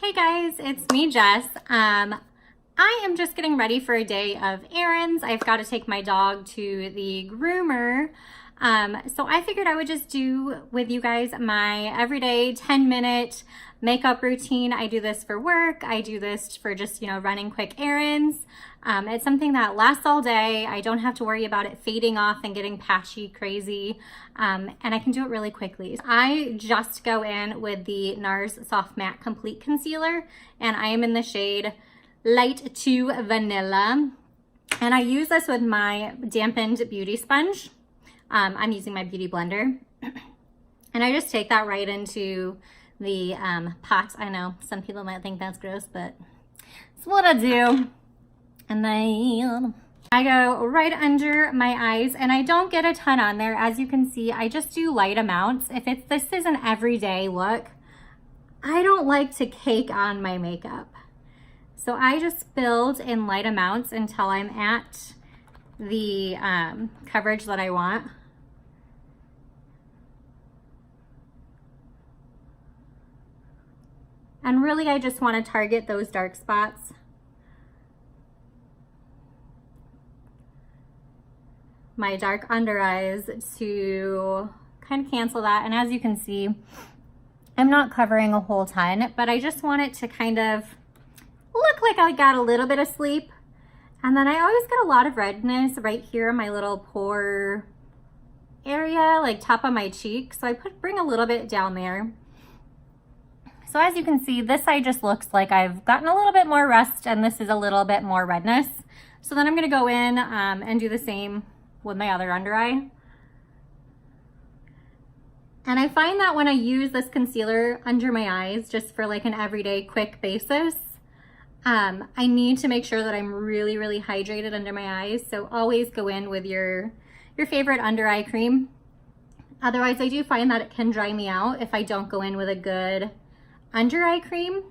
Hey guys, it's me, Jess. I am just getting ready for a day of errands. I've got to take my dog to the groomer. So I figured I would just do with you guys my everyday 10-minute makeup routine. I do this for work. I do this for just, running quick errands. It's something that lasts all day. I don't have to worry about it fading off and getting patchy crazy. And I can do it really quickly. I just go in with the Nars Soft Matte Complete Concealer, and I am in the shade Light to Vanilla. And I use this with my dampened beauty sponge. I'm using my beauty blender. And I just take that right into the pot. I know some people might think that's gross, but it's what I do. And then I go right under my eyes, and I don't get a ton on there. As you can see, I just do light amounts. If this is an everyday look, I don't like to cake on my makeup. So I just build in light amounts until I'm at the coverage that I want. And really, I just want to target those dark spots. My dark under eyes to kind of cancel that. And as you can see, I'm not covering a whole ton, but I just want it to kind of look like I got a little bit of sleep. And then I always get a lot of redness right here in my little pore area, like top of my cheek. So I bring a little bit down there. So as you can see, this side just looks like I've gotten a little bit more rest, and this is a little bit more redness. So then I'm gonna go in and do the same with my other under eye. And I find that when I use this concealer under my eyes, just for like an everyday quick basis, I need to make sure that I'm really, really hydrated under my eyes. So always go in with your favorite under eye cream. Otherwise, I do find that it can dry me out if I don't go in with a good under eye cream.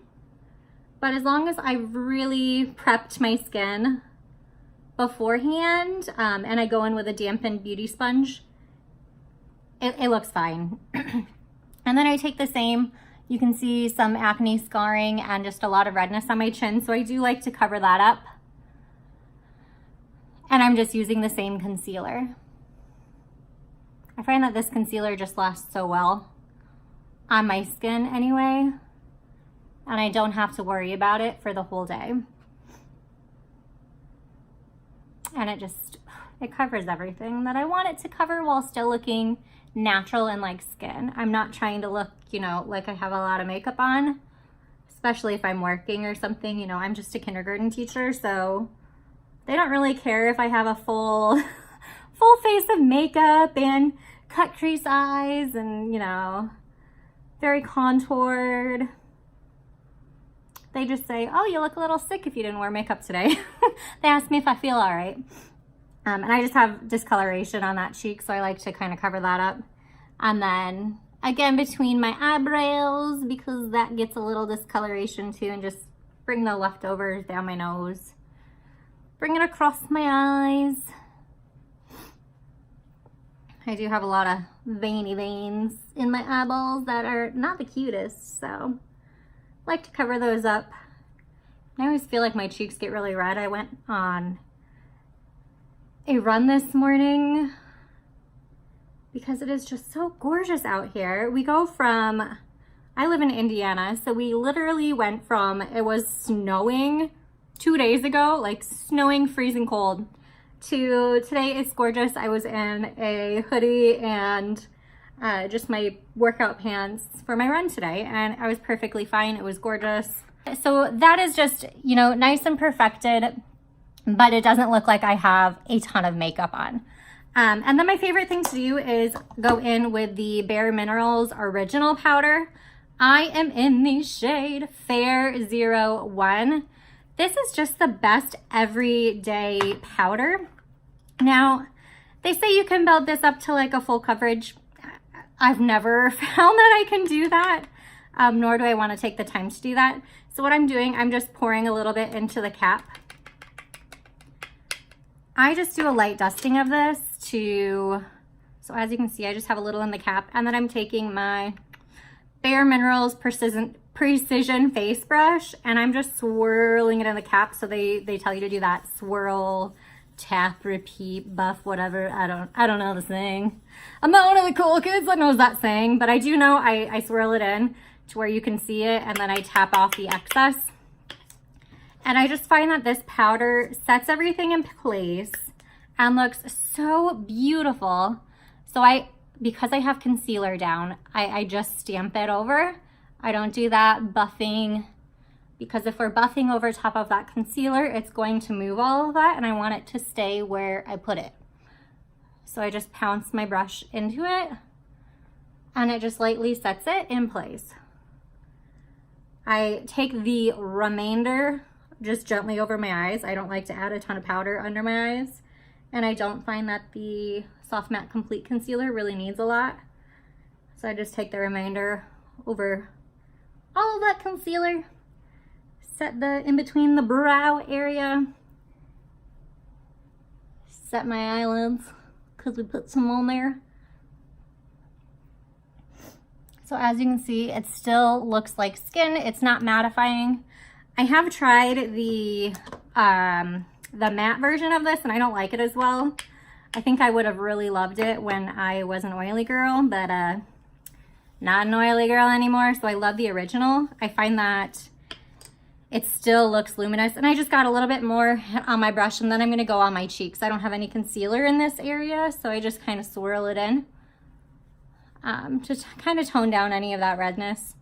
But as long as I've really prepped my skin beforehand, and I go in with a dampened beauty sponge, it looks fine. And then I take the same, you can see some acne scarring and just a lot of redness on my chin, so I do like to cover that up. And I'm just using the same concealer. I find that this concealer just lasts so well on my skin anyway, and I don't have to worry about it for the whole day. And it covers everything that I want it to cover while still looking natural and like skin. I'm not trying to look, like I have a lot of makeup on, especially if I'm working or something. I'm just a kindergarten teacher, so they don't really care if I have a full face of makeup and cut crease eyes and, very contoured. They just say, oh, you look a little sick if you didn't wear makeup today. They ask me if I feel all right. And I just have discoloration on that cheek, so I like to kind of cover that up. And then, again, between my eyebrows, because that gets a little discoloration too, and just bring the leftovers down my nose. Bring it across my eyes. I do have a lot of veiny veins in my eyeballs that are not the cutest, so I like to cover those up. I always feel like my cheeks get really red. I went on a run this morning because it is just so gorgeous out here. We go from, I live in Indiana, so we literally went from, it was snowing 2 days ago, like snowing, freezing cold, to today it's gorgeous. I was in a hoodie and just my workout pants for my run today, and I was perfectly fine. It was gorgeous. So that is just, nice and perfected, but it doesn't look like I have a ton of makeup on. And then my favorite thing to do is go in with the Bare Minerals Original Powder. I am in the shade Fair 01. This is just the best everyday powder. Now, they say you can build this up to like a full coverage. I've never found that I can do that, nor do I want to take the time to do that. So what I'm doing, I'm just pouring a little bit into the cap. I just do a light dusting of this so as you can see, I just have a little in the cap, and then I'm taking my Bare Minerals Persistent precision face brush, and I'm just swirling it in the cap. So they tell you to do that swirl, tap, repeat, buff, whatever. I don't know the saying. I'm not one of the cool kids that knows that saying, but I do know I swirl it in to where you can see it, and then I tap off the excess. And I just find that this powder sets everything in place and looks so beautiful. So because I have concealer down, I just stamp it over. I don't do that buffing, because if we're buffing over top of that concealer, it's going to move all of that, and I want it to stay where I put it. So I just pounce my brush into it, and it just lightly sets it in place. I take the remainder just gently over my eyes. I don't like to add a ton of powder under my eyes, and I don't find that the Soft Matte Complete Concealer really needs a lot. So I just take the remainder over all of that concealer, set the in between the brow area, set my eyelids because we put some on there. So as you can see, it still looks like skin. It's not mattifying. I have tried the matte version of this, and I don't like it as well. I think I would have really loved it when I was an oily girl, but not an oily girl anymore, so I love the original. I find that it still looks luminous, and I just got a little bit more on my brush, and then I'm gonna go on my cheeks. I don't have any concealer in this area, so I just kind of swirl it in to kind of tone down any of that redness.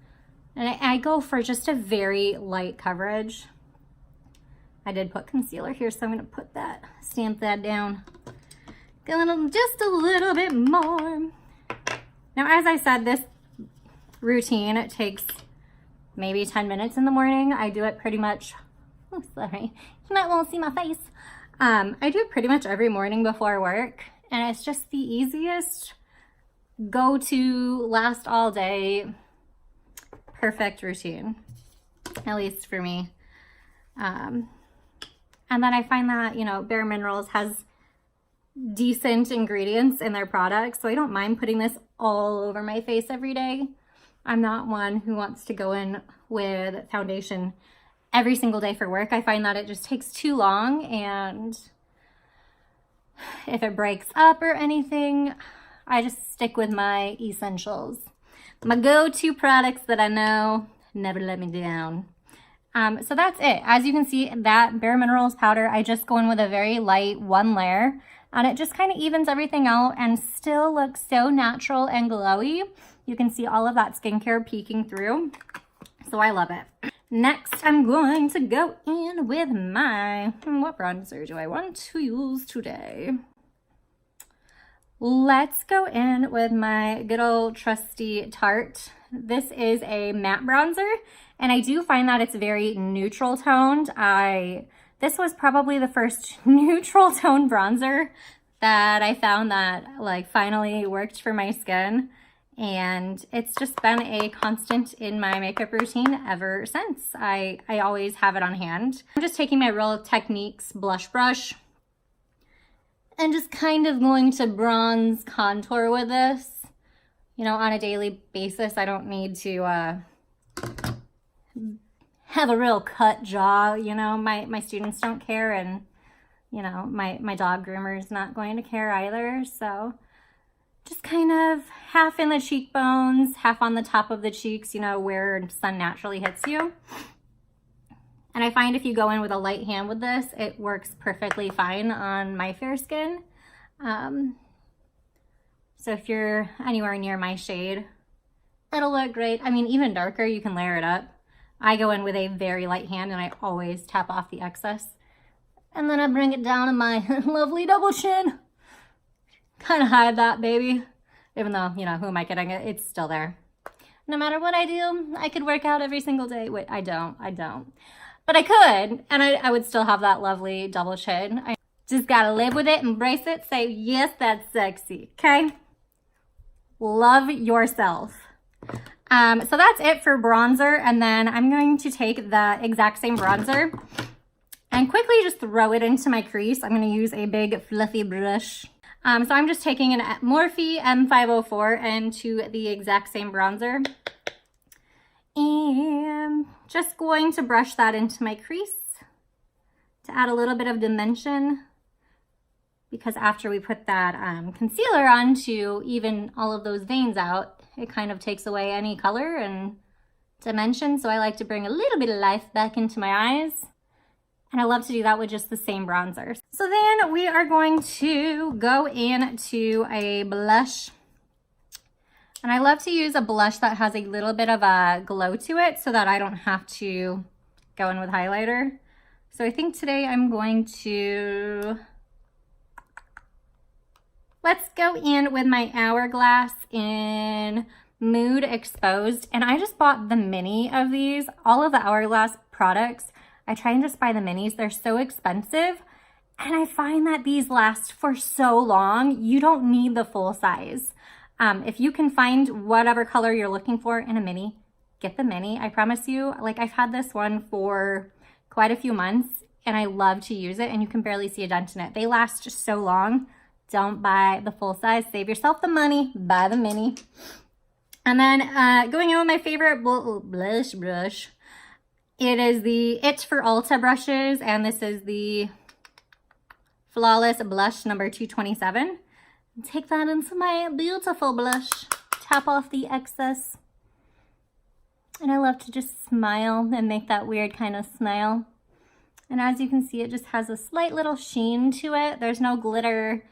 And I go for just a very light coverage. I did put concealer here, so I'm gonna put that, stamp that down. Going just a little bit more. Now, as I said, this routine, it takes maybe 10 minutes in the morning. I do it pretty much, oh, sorry, you might want to see my face. I do it pretty much every morning before work, and it's just the easiest, go to, last all day, perfect routine, at least for me. And then I find that, you know, Bare Minerals has decent ingredients in their products, so I don't mind putting this all over my face every day. I'm not one who wants to go in with foundation every single day for work. I find that it just takes too long, and if it breaks up or anything, I just stick with my essentials. My go-to products that I know never let me down. So that's it. As you can see, that Bare Minerals powder, I just go in with a very light one layer, and it just kind of evens everything out and still looks so natural and glowy. You can see all of that skincare peeking through, so I love it. Next, I'm going to go in with my, what bronzer do I want to use today? Let's go in with my good old trusty Tarte. This is a matte bronzer, and I do find that it's very neutral toned. This was probably the first neutral tone bronzer that I found that like finally worked for my skin. And it's just been a constant in my makeup routine ever since. I always have it on hand. I'm just taking my Real Techniques blush brush and just kind of going to bronze contour with this. You know, on a daily basis, I don't need to have a real cut jaw. You know, my students don't care, and you know, my dog groomer is not going to care either. So just kind of half in the cheekbones, half on the top of the cheeks, you know, where sun naturally hits you. And I find if you go in with a light hand with this, it works perfectly fine on my fair skin. So if you're anywhere near my shade, it'll look great. I mean, even darker, you can layer it up. I go in with a very light hand, and I always tap off the excess. And then I bring it down in my lovely double chin. Kind of hide that baby, even though, you know, who am I kidding? It's still there. No matter what I do, I could work out every single day. Wait, I don't. But I could, and I would still have that lovely double chin. I just gotta live with it, embrace it, say, yes, that's sexy, okay? Love yourself. So that's it for bronzer, and then I'm going to take the exact same bronzer and quickly just throw it into my crease. I'm gonna use a big fluffy brush. So I'm just taking an Morphe M504 into the exact same bronzer. And just going to brush that into my crease to add a little bit of dimension, because after we put that concealer on to even all of those veins out, it kind of takes away any color and dimension. So I like to bring a little bit of life back into my eyes. And I love to do that with just the same bronzer. So then we are going to go into a blush. And I love to use a blush that has a little bit of a glow to it so that I don't have to go in with highlighter. So I think today I'm going to, let's go in with my Hourglass in Mood Exposed. And I just bought the mini of these. All of the Hourglass products, I try and just buy the minis. They're so expensive. And I find that these last for so long. You don't need the full size. If you can find whatever color you're looking for in a mini, get the mini. I promise you, like I've had this one for quite a few months and I love to use it and you can barely see a dent in it. They last just so long. Don't buy the full size. Save yourself the money. Buy the mini. And then going in with my favorite blush brush. It is the It for Ulta brushes, and this is the Flawless Blush number 227. Take that into my beautiful blush. Tap off the excess. And I love to just smile and make that weird kind of smile. And as you can see, it just has a slight little sheen to it. There's no glitter,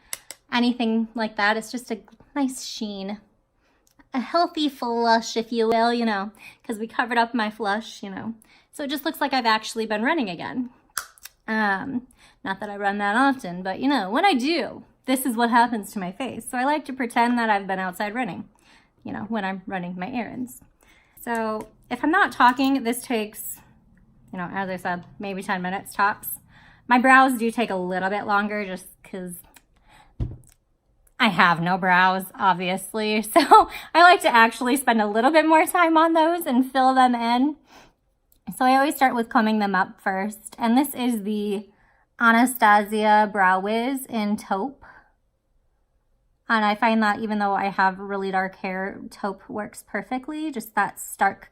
anything like that. It's just a nice sheen. A healthy flush, if you will, you know, because we covered up my flush, you know. So it just looks like I've actually been running again. Not that I run that often, but you know, when I do, this is what happens to my face. So I like to pretend that I've been outside running, you know, when I'm running my errands. So if I'm not talking, this takes, you know, as I said, maybe 10 minutes tops. My brows do take a little bit longer just because I have no brows, obviously. So I like to actually spend a little bit more time on those and fill them in. So I always start with combing them up first. And this is the Anastasia Brow Wiz in Taupe. And I find that even though I have really dark hair, Taupe works perfectly. Just that stark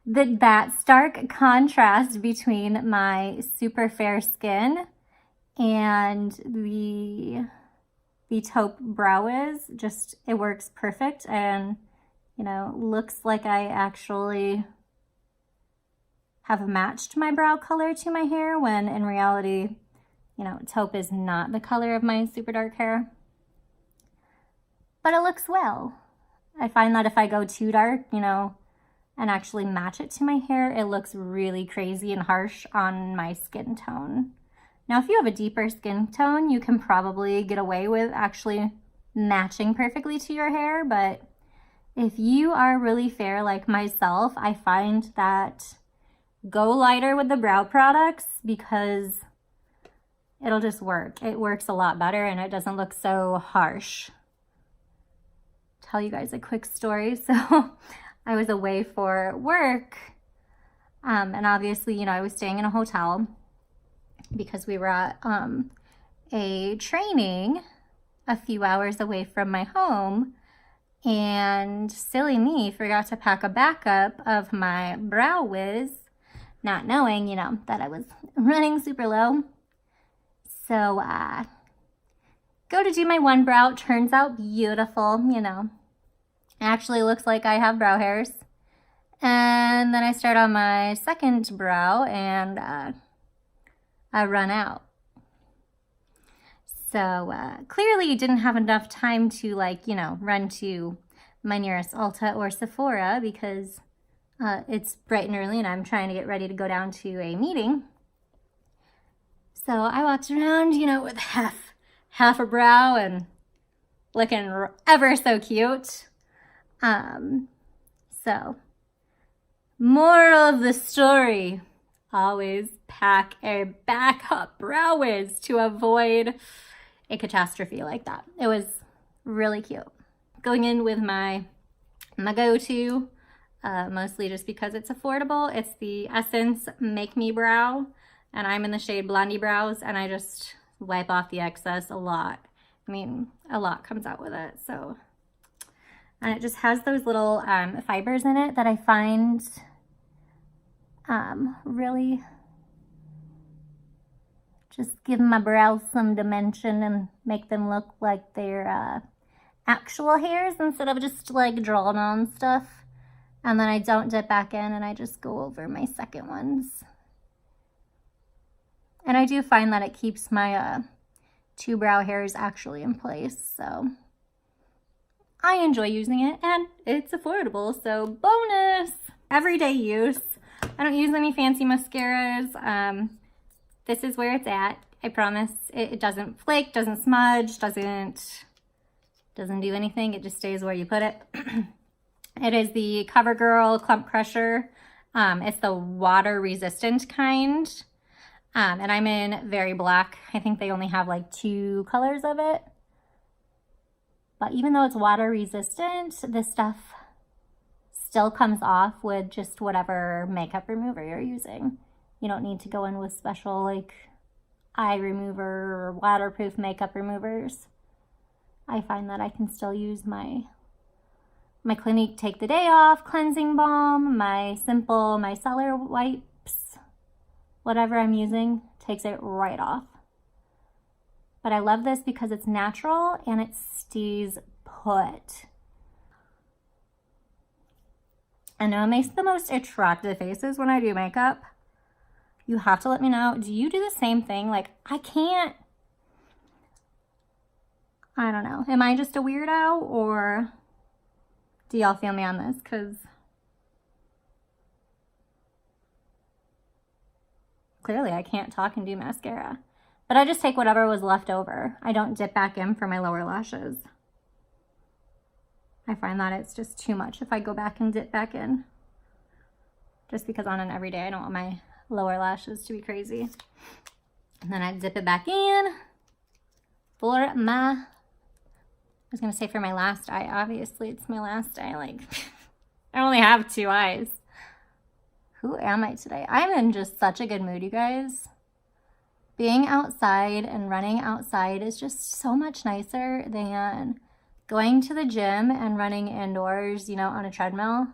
that stark contrast between my super fair skin and the Taupe Brow Wiz, just, it works perfect. And you know, looks like I actually have matched my brow color to my hair, when in reality, you know, Taupe is not the color of my super dark hair. But it looks well. I find that if I go too dark, you know, and actually match it to my hair, it looks really crazy and harsh on my skin tone. Now, if you have a deeper skin tone, you can probably get away with actually matching perfectly to your hair, but if you are really fair like myself, I find that go lighter with the brow products because it'll just work. It works a lot better and it doesn't look so harsh. Tell you guys a quick story. So I was away for work and obviously, you know, I was staying in a hotel because we were at a training a few hours away from my home. And silly me forgot to pack a backup of my Brow Wiz, not knowing, you know, that I was running super low. So, go to do my one brow. Turns out beautiful, you know. Actually looks like I have brow hairs. And then I start on my second brow and I run out. So clearly didn't have enough time to, like, you know, run to my nearest Ulta or Sephora because it's bright and early and I'm trying to get ready to go down to a meeting. So I walked around, you know, with half a brow and looking ever so cute. So moral of the story, always pack a backup Brow Wiz to avoid a catastrophe like that. It was really cute. Going in with my go-to, mostly just because it's affordable. It's the Essence Make Me Brow, and I'm in the shade Blondie Brows, and I just wipe off the excess a lot. I mean, a lot comes out with it, so And it just has those little fibers in it that I find really just give my brows some dimension and make them look like they're actual hairs instead of just like drawn on stuff. And then I don't dip back in and I just go over my second ones. And I do find that it keeps my two brow hairs actually in place, so I enjoy using it and it's affordable, so bonus! Everyday use. I don't use any fancy mascaras. This is where it's at. I promise. It doesn't flake, doesn't smudge, doesn't do anything. It just stays where you put it. It is the Covergirl Clump Crusher. It's the water resistant kind. And I'm in Very Black. I think they only have like 2 colors of it. But even though it's water resistant, this stuff still comes off with just whatever makeup remover you're using. You don't need to go in with special like eye remover or waterproof makeup removers. I find that I can still use my Clinique Take the Day Off cleansing balm, my simple micellar wipes, whatever I'm using takes it right off. But I love this because it's natural and it stays put. I know it makes the most attractive faces when I do makeup. You have to let me know. Do you do the same thing? Like, I can't. I don't know. Am I just a weirdo or do y'all feel me on this? Because clearly I can't talk and do mascara. But I just take whatever was left over. I don't dip back in for my lower lashes. I find that it's just too much if I go back and dip back in. Just because on an everyday, I don't want my lower lashes to be crazy. And then I dip it back in for my, I was gonna say for my last eye. Obviously, it's my last eye. Like, I only have 2 eyes. Who am I today? I'm in just such a good mood, you guys. Being outside and running outside is just so much nicer than going to the gym and running indoors, you know, on a treadmill.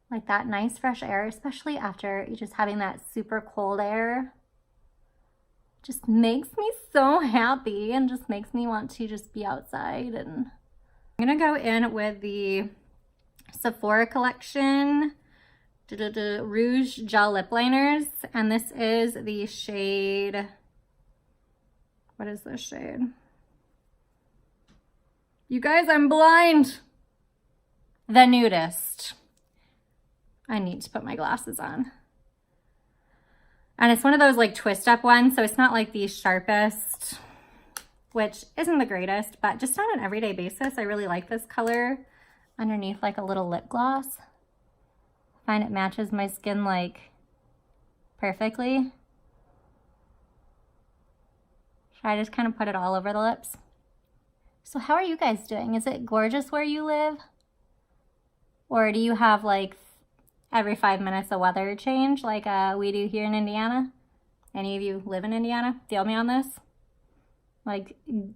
Like that nice fresh air, especially after just having that super cold air, just makes me so happy and just makes me want to just be outside. And I'm gonna go in with the Sephora collection, Rouge gel lip liners, and this is the shade, what is this shade? You guys, I'm blind. The Nudist. I need to put my glasses on. And it's one of those like twist up ones, so it's not like the sharpest, which isn't the greatest, but just on an everyday basis, I really like this color underneath like a little lip gloss. I find it matches my skin like perfectly. Should I just kind of put it all over the lips? So how are you guys doing? Is it gorgeous where you live? Or do you have like every 5 minutes a weather change like we do here in Indiana? Any of you live in Indiana? Feel me on this? Like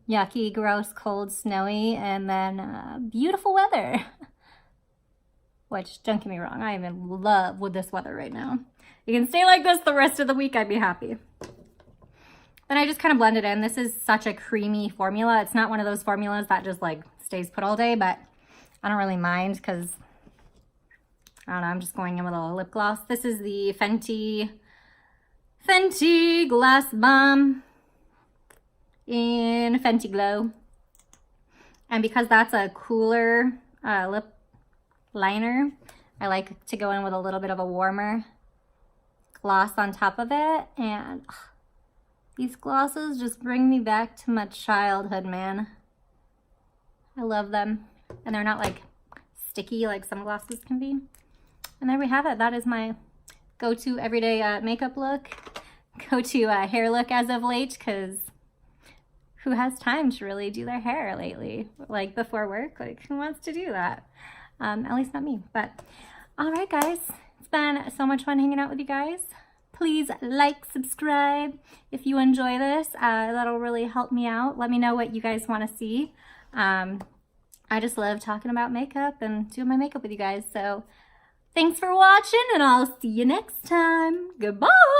yucky, gross, cold, snowy, and then beautiful weather. Which, don't get me wrong, I am in love with this weather right now. You can stay like this the rest of the week, I'd be happy. Then I just kind of blend it in. This is such a creamy formula. It's not one of those formulas that just like stays put all day, but I don't really mind because I don't know, I'm just going in with a little lip gloss. This is the Fenty Glass Bomb in Fenty Glow. And because that's a cooler lip liner, I like to go in with a little bit of a warmer gloss on top of it. And these glosses just bring me back to my childhood, man. I love them. And they're not like sticky like some glosses can be. And there we have it. That is my go-to everyday makeup look, go-to hair look as of late, because who has time to really do their hair lately? Like before work, like who wants to do that? At least not me. But all right, guys, it's been so much fun hanging out with you guys. Please like, subscribe if you enjoy this. That'll really help me out. Let me know what you guys want to see. I just love talking about makeup and doing my makeup with you guys. So thanks for watching, and I'll see you next time. Goodbye.